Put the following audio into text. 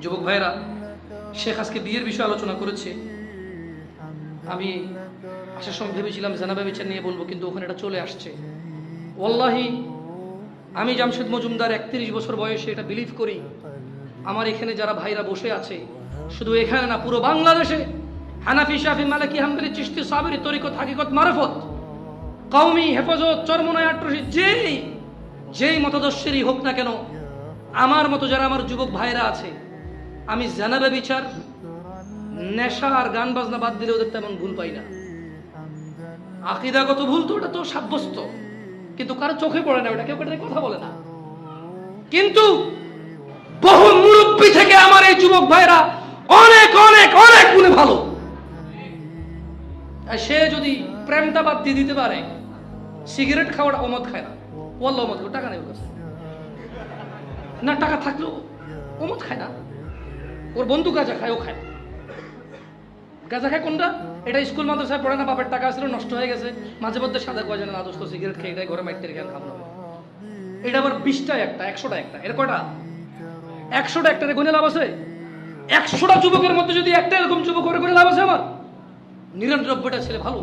যুবক ভাইরা, শেখ আজকে বিয়ের বিষয়ে আলোচনা করেছে। আমি আসার সময় ভেবেছিলাম জানাবা বিচার নিয়ে বলবো, কিন্তু ওখানে এটা চলে আসছে। ওয়াল্লাহি আমি জামশেদ মজুমদার 31 বছর বয়সে এটা বিলিভ করি। আমার এখানে যারা ভাইরা বসে আছে, শুধু এখানে না, পুরো বাংলাদেশে হানাফি, শাফি, মালিকি, হাম্বলি, চিশতি, সাবরি, তরিকত, হাকিকত, মারফত, কওমি, হেফাজত, চরমনায়, আট্রসি, যেই মতাদর্শেরই হোক না কেন, আমার মতো যারা আমার যুবক ভাইরা আছে, আমি জানাবে বিচার, নেশা আর গান বাজনা বাদ দিলে ওদের তেমন ভুল পাই না। আকীদাগত ভুল তো ওটা তো সাব্যস্ত, কিন্তু কারো চোখে পড়ে না, ওটা কেউ কেটে কথা বলে না। কিন্তু বহু মুরব্বী থেকে আমার এই যুবক ভাইরা অনেক অনেক অনেক গুণে ভালো। আর সে যদি প্রেমটা বাদ দিয়ে দিতে পারে, সিগারেট খাওয়াটা অমদ খায় না, ওয়াল্লাহ অমদ খায়, টাকা নেই ওর কাছে না, টাকা থাকলেও অমদ খায় না। ওর বন্ধু গাঁজা খায়, ও খায়। গাঁজা খায় কোনটা? এটা স্কুল মাদ্রাসায় পড়ে না, বাপের টাকা ছিল নষ্ট হয়ে গেছে, মাঝে মধ্যে সাদা কয় জানে না, দোস্ত সিগারেট খেয়ে এটাই ঘরে মাইটের জ্ঞান খাবো না। এটা আবার 20টা একটা, 100টা একটা, এর কয়টা? 100টা একটা গুণে লাভ আছে? 100টা যুবকের মধ্যে যদি একটা এরকম যুবক করে লাভ আছে আমার? 99টা ছেলে ভালো।